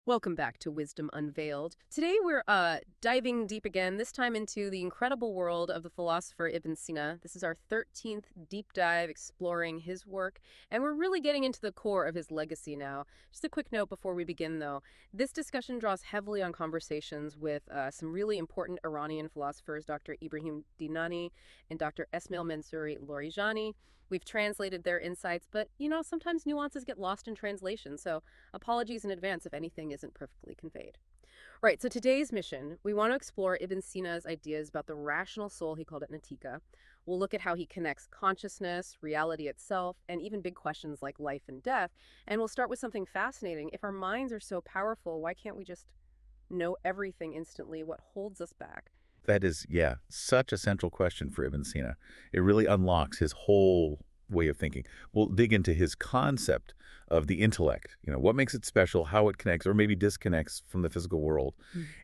Welcome back to Wisdom Unveiled. Today we're diving deep again, this time into the incredible world of the philosopher Ibn Sina. This is our 13th deep dive exploring his work, and we're really getting into the core of his legacy now. Just a quick note before we begin, though. This discussion draws heavily on conversations with some really important Iranian philosophers, Dr. Ibrahim Dinani and Dr. Esmail Mansouri Larijani. We've translated their insights, but, sometimes nuances get lost in translation, so apologies in advance if anything isn't perfectly conveyed. Right, so today's mission, we want to explore Ibn Sina's ideas about the rational soul, he called it Natika. We'll look at how he connects consciousness, reality itself, and even big questions like life and death. And we'll start with something fascinating. If our minds are so powerful, why can't we just know everything instantly? What holds us back? That is, yeah, such a central question for Ibn Sina. It really unlocks his whole way of thinking. We'll dig into his concept of the intellect, what makes it special, how it connects or maybe disconnects from the physical world,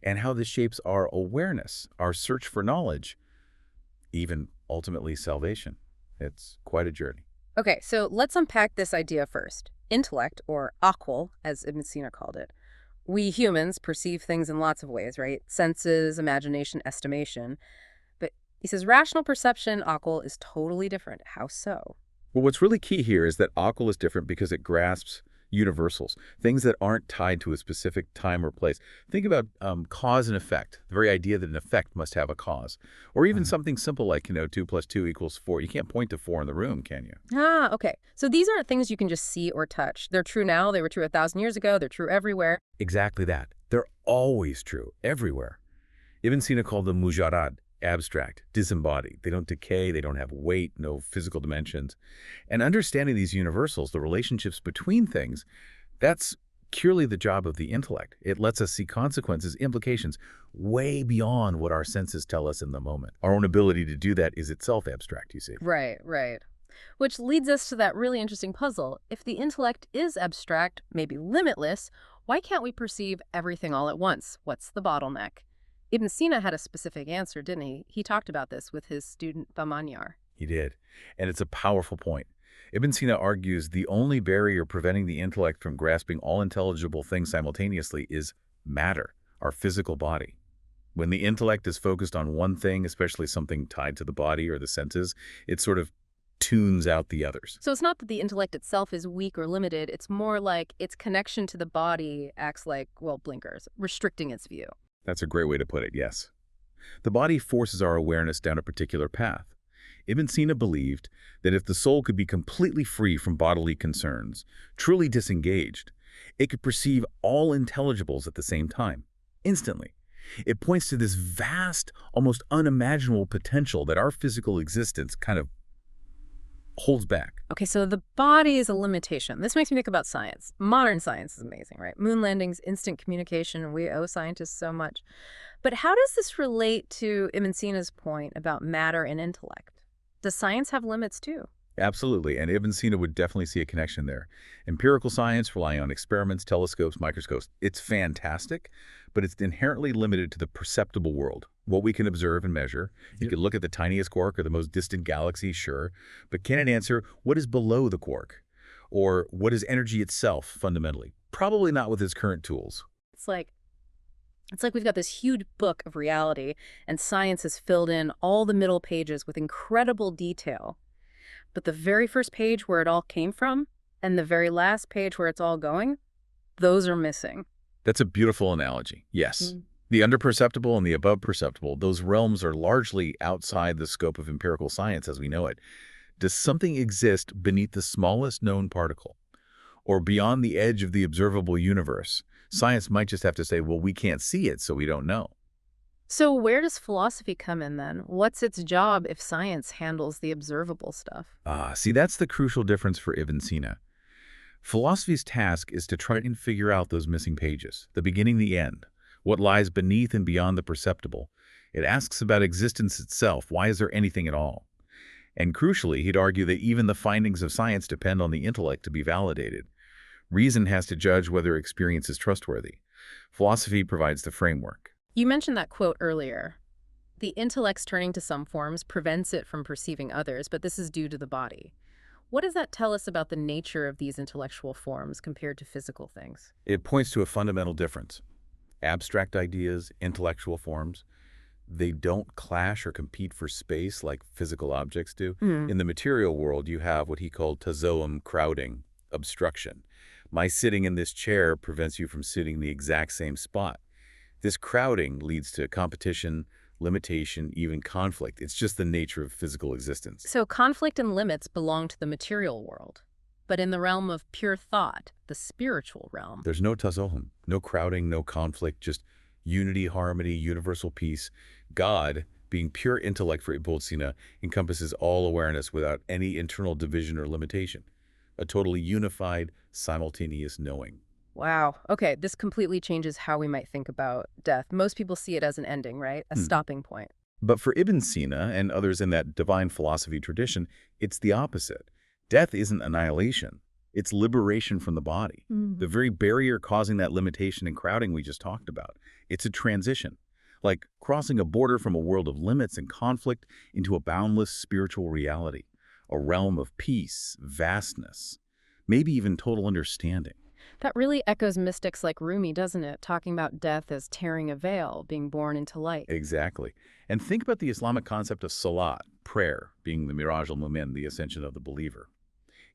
and how this shapes our awareness, our search for knowledge, even ultimately salvation. It's quite a journey. Okay, so let's unpack this idea first. Intellect, or aql, as Ibn Sina called it. We humans perceive things in lots of ways, right? Senses, imagination, estimation. But he says rational perception, aql, is totally different. How so? Well, what's really key here is that aql is different because it grasps universals, things that aren't tied to a specific time or place. Think about cause and effect, the very idea that an effect must have a cause. Or even something simple like, 2 + 2 = 4. You can't point to 4 in the room, can you? Ah, okay. So these aren't things you can just see or touch. They're true now. They were true 1,000 years ago. They're true everywhere. Exactly that. They're always true, everywhere. Ibn Sina called them Mujarrad, abstract, disembodied. They don't decay, they don't have weight, no physical dimensions. And understanding these universals, the relationships between things, that's purely the job of the intellect. It lets us see consequences, implications, way beyond what our senses tell us in the moment. Our own ability to do that is itself abstract, you see. Right, right. Which leads us to that really interesting puzzle. If the intellect is abstract, maybe limitless, why can't we perceive everything all at once? What's the bottleneck? Ibn Sina had a specific answer, didn't he? He talked about this with his student Bamanyar. He did. And it's a powerful point. Ibn Sina argues the only barrier preventing the intellect from grasping all intelligible things simultaneously is matter, our physical body. When the intellect is focused on one thing, especially something tied to the body or the senses, it sort of tunes out the others. So it's not that the intellect itself is weak or limited. It's more like its connection to the body acts like, blinkers, restricting its view. That's a great way to put it, yes. The body forces our awareness down a particular path. Ibn Sina believed that if the soul could be completely free from bodily concerns, truly disengaged, it could perceive all intelligibles at the same time, instantly. It points to this vast, almost unimaginable potential that our physical existence kind of holds back. Okay, so the body is a limitation. This makes me think about science. Modern science is amazing, right? Moon landings, instant communication, we owe scientists so much. But how does this relate to Ibn Sina's point about matter and intellect? Does science have limits too? Absolutely, and Ibn Sina would definitely see a connection there. Empirical science, relying on experiments, telescopes, microscopes, it's fantastic, but it's inherently limited to the perceptible world, what we can observe and measure. You can look at the tiniest quark or the most distant galaxy, sure, but can it answer what is below the quark? Or what is energy itself, fundamentally? Probably not with its current tools. It's like we've got this huge book of reality, and science has filled in all the middle pages with incredible detail. But the very first page where it all came from and the very last page where it's all going, those are missing. That's a beautiful analogy, yes. The underperceptible and the above perceptible, those realms are largely outside the scope of empirical science as we know it. Does something exist beneath the smallest known particle? Or beyond the edge of the observable universe? Science might just have to say, well, we can't see it, so we don't know. So where does philosophy come in then? What's its job if science handles the observable stuff? See, that's the crucial difference for Ibn Sina. Philosophy's task is to try and figure out those missing pages, the beginning, the end, what lies beneath and beyond the perceptible. It asks about existence itself. Why is there anything at all? And crucially, he'd argue that even the findings of science depend on the intellect to be validated. Reason has to judge whether experience is trustworthy. Philosophy provides the framework. You mentioned that quote earlier. The intellect's turning to some forms prevents it from perceiving others, but this is due to the body. What does that tell us about the nature of these intellectual forms compared to physical things? It points to a fundamental difference. Abstract ideas, intellectual forms, they don't clash or compete for space like physical objects do. Hmm. In the material world, you have what he called tazoum, crowding, obstruction. My sitting in this chair prevents you from sitting in the exact same spot. This crowding leads to competition, limitation, even conflict. It's just the nature of physical existence. So conflict and limits belong to the material world. But in the realm of pure thought, the spiritual realm, There's no tazohum, no crowding, no conflict, just unity, harmony, universal peace. God, being pure intellect for Ibn Sina, encompasses all awareness without any internal division or limitation. A totally unified, simultaneous knowing. wow. Okay, this completely changes how we might think about death. Most people see it as an ending, right? A stopping point. But for Ibn Sina and others in that divine philosophy tradition, it's the opposite. Death isn't annihilation. It's liberation from the body. The very barrier causing that limitation and crowding we just talked about. It's a transition, like crossing a border from a world of limits and conflict into a boundless spiritual reality, a realm of peace, vastness, maybe even total understanding. That really echoes mystics like Rumi, doesn't it? Talking about death as tearing a veil, being born into light. Exactly. And think about the Islamic concept of salat, prayer, being the miraj al-mu'min, the ascension of the believer.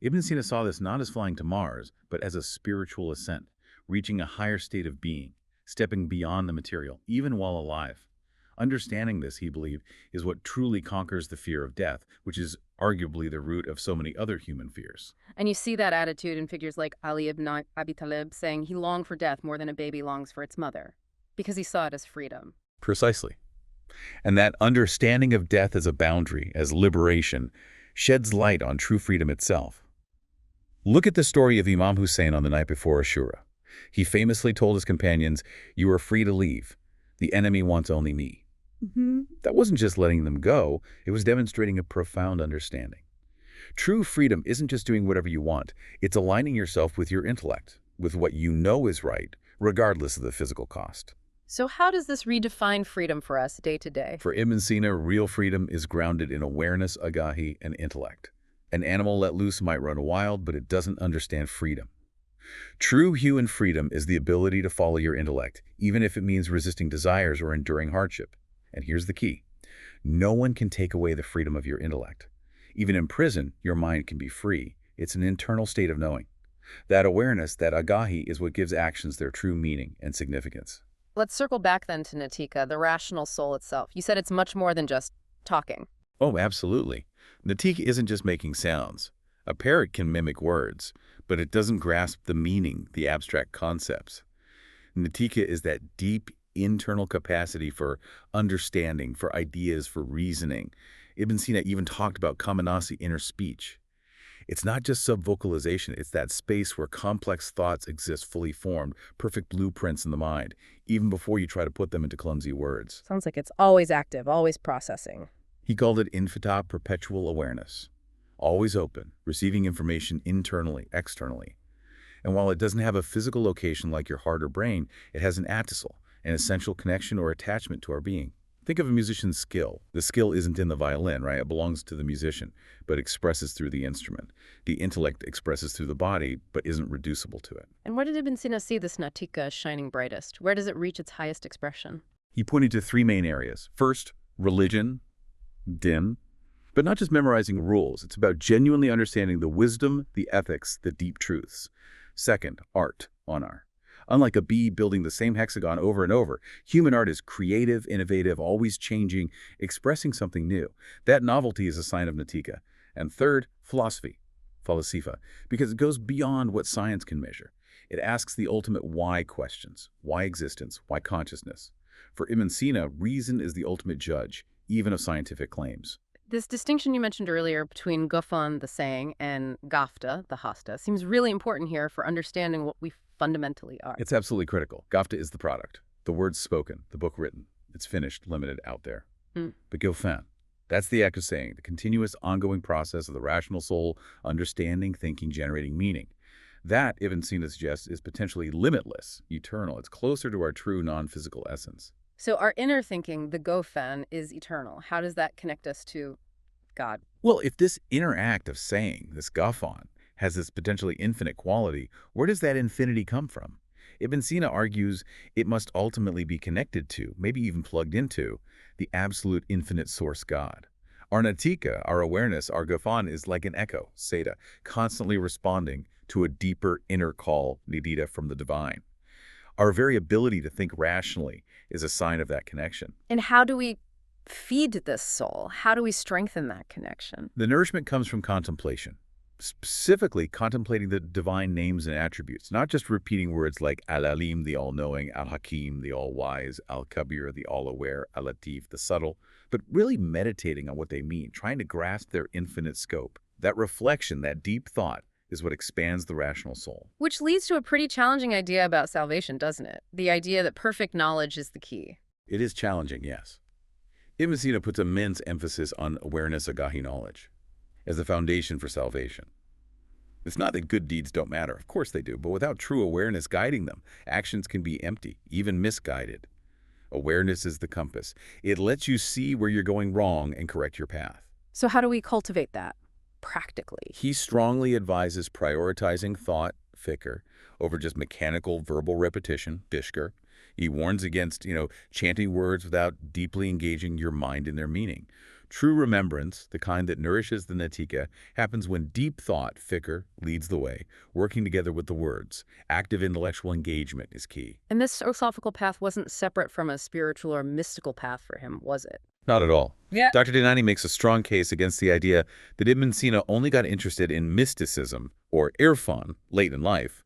Ibn Sina saw this not as flying to Mars, but as a spiritual ascent, reaching a higher state of being, stepping beyond the material, even while alive. Understanding this, he believed, is what truly conquers the fear of death, which is arguably the root of so many other human fears. And you see that attitude in figures like Ali ibn Abi Talib saying he longed for death more than a baby longs for its mother, because he saw it as freedom. Precisely. And that understanding of death as a boundary, as liberation, sheds light on true freedom itself. Look at the story of Imam Hussein on the night before Ashura. He famously told his companions, "You are free to leave. The enemy wants only me." That wasn't just letting them go, it was demonstrating a profound understanding. True freedom isn't just doing whatever you want, it's aligning yourself with your intellect, with what you know is right, regardless of the physical cost. So how does this redefine freedom for us day to day? For Ibn Sina, real freedom is grounded in awareness, agahi, and intellect. An animal let loose might run wild, but it doesn't understand freedom. True human freedom is the ability to follow your intellect, even if it means resisting desires or enduring hardship. And here's the key. No one can take away the freedom of your intellect. Even in prison, your mind can be free. It's an internal state of knowing. That awareness, that agahi, is what gives actions their true meaning and significance. Let's circle back then to Natika, the rational soul itself. You said it's much more than just talking. Oh, absolutely. Natika isn't just making sounds. A parrot can mimic words, but it doesn't grasp the meaning, the abstract concepts. Natika is that deep internal capacity for understanding, for ideas, for reasoning. Ibn Sina even talked about kamanasi, inner speech. It's not just subvocalization, it's that space where complex thoughts exist fully formed, perfect blueprints in the mind, even before you try to put them into clumsy words. Sounds like it's always active, always processing. He called it infita, perpetual awareness. Always open, receiving information internally, externally. And while it doesn't have a physical location like your heart or brain, it has an attisal, an essential connection or attachment to our being. Think of a musician's skill. The skill isn't in the violin, right? It belongs to the musician, but expresses through the instrument. The intellect expresses through the body, but isn't reducible to it. And where did Ibn Sina see this Natika as shining brightest? Where does it reach its highest expression? He pointed to three main areas. First, religion, din, but not just memorizing rules. It's about genuinely understanding the wisdom, the ethics, the deep truths. Second, art, onar. Unlike a bee building the same hexagon over and over, human art is creative, innovative, always changing, expressing something new. That novelty is a sign of Natika. And third, philosophy, falasifa, because it goes beyond what science can measure. It asks the ultimate why questions. Why existence? Why consciousness? For Ibn Sina, reason is the ultimate judge, even of scientific claims. This distinction you mentioned earlier between gufan, the saying, and gafta, the hasta, seems really important here for understanding what we fundamentally are. It's absolutely critical. Gafta is the product, the words spoken, the book written. It's finished, limited, out there. But gilfan, that's the act of saying, the continuous, ongoing process of the rational soul, understanding, thinking, generating meaning. That, Ibn Sina suggests, is potentially limitless, eternal. It's closer to our true non-physical essence. So our inner thinking, the gofan, is eternal. How does that connect us to God? Well, if this inner act of saying, this guffawn, has this potentially infinite quality, where does that infinity come from? Ibn Sina argues it must ultimately be connected to, maybe even plugged into, the absolute infinite source God. Our Natika, our awareness, our guffawn is like an echo, Seda, constantly responding to a deeper inner call, nidita, from the divine. Our very ability to think rationally is a sign of that connection. And how do we feed this soul? How do we strengthen that connection? The nourishment comes from contemplation, specifically contemplating the divine names and attributes, not just repeating words like al-Alim, the all-knowing, al-Hakim, the all-wise, al-Kabir, the all-aware, al-Latif, the subtle, but really meditating on what they mean, trying to grasp their infinite scope. That reflection, that deep thought, is what expands the rational soul. Which leads to a pretty challenging idea about salvation, doesn't it? The idea that perfect knowledge is the key. It is challenging, yes. Ibn Sina puts immense emphasis on awareness, agahi knowledge, as the foundation for salvation. It's not that good deeds don't matter. Of course they do. But without true awareness guiding them, actions can be empty, even misguided. Awareness is the compass. It lets you see where you're going wrong and correct your path. So how do we cultivate that practically? He strongly advises prioritizing thought, fikr, over just mechanical verbal repetition, bishkar. He warns against, chanting words without deeply engaging your mind in their meaning. True remembrance, the kind that nourishes the Natika, happens when deep thought, fikr, leads the way, working together with the words. Active intellectual engagement is key. And this philosophical path wasn't separate from a spiritual or mystical path for him, was it? Not at all. Yeah. Dr. Dinani makes a strong case against the idea that Ibn Sina only got interested in mysticism, or irfan, late in life.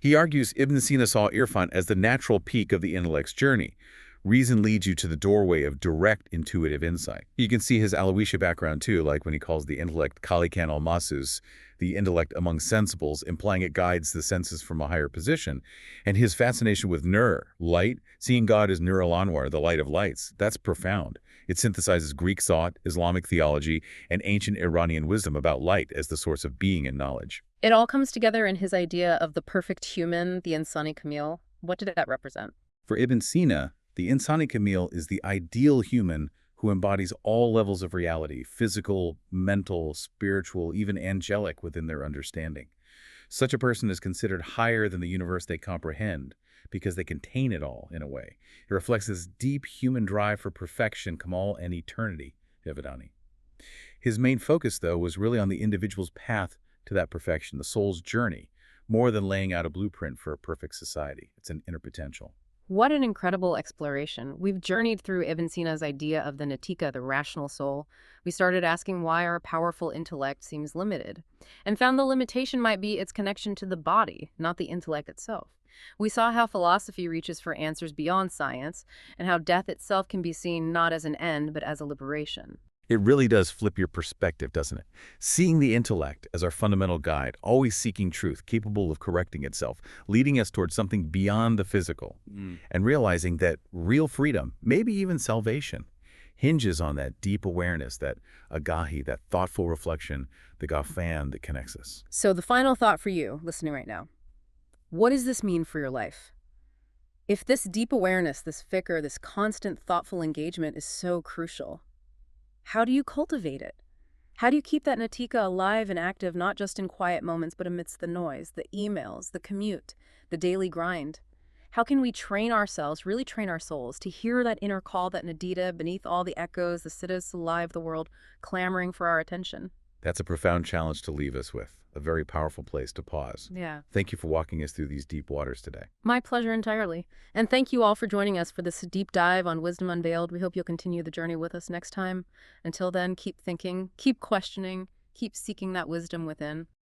He argues Ibn Sina saw irfan as the natural peak of the intellect's journey. Reason leads you to the doorway of direct intuitive insight. You can see his Aloysia background too, like when he calls the intellect Kalikan al-Masus, the intellect among sensibles, implying it guides the senses from a higher position. And his fascination with Nur, light, seeing God as Nur al-Anwar, the light of lights, that's profound. It synthesizes Greek thought, Islamic theology, and ancient Iranian wisdom about light as the source of being and knowledge. It all comes together in his idea of the perfect human, the insani kamil. What did that represent? For Ibn Sina, the insani kamil is the ideal human who embodies all levels of reality, physical, mental, spiritual, even angelic within their understanding. Such a person is considered higher than the universe they comprehend because they contain it all, in a way. It reflects this deep human drive for perfection, Kamal, and eternity, Evidani. His main focus, though, was really on the individual's path to that perfection, the soul's journey, more than laying out a blueprint for a perfect society. It's an inner potential. What an incredible exploration. We've journeyed through Ibn Sina's idea of the Natika, the rational soul. We started asking why our powerful intellect seems limited, and found the limitation might be its connection to the body, not the intellect itself. We saw how philosophy reaches for answers beyond science, and how death itself can be seen not as an end, but as a liberation. It really does flip your perspective, doesn't it? Seeing the intellect as our fundamental guide, always seeking truth, capable of correcting itself, leading us towards something beyond the physical, and realizing that real freedom, maybe even salvation, hinges on that deep awareness, that agahi, that thoughtful reflection, the gafan that connects us. So the final thought for you, listening right now. What does this mean for your life? If this deep awareness, this fikr, this constant thoughtful engagement is so crucial, how do you cultivate it? How do you keep that Natika alive and active, not just in quiet moments, but amidst the noise, the emails, the commute, the daily grind? How can we train ourselves, really train our souls, to hear that inner call, that nadita, beneath all the echoes, the siddhas alive, the world, clamoring for our attention? That's a profound challenge to leave us with, a very powerful place to pause. Yeah. Thank you for walking us through these deep waters today. My pleasure entirely. And thank you all for joining us for this deep dive on Wisdom Unveiled. We hope you'll continue the journey with us next time. Until then, keep thinking, keep questioning, keep seeking that wisdom within.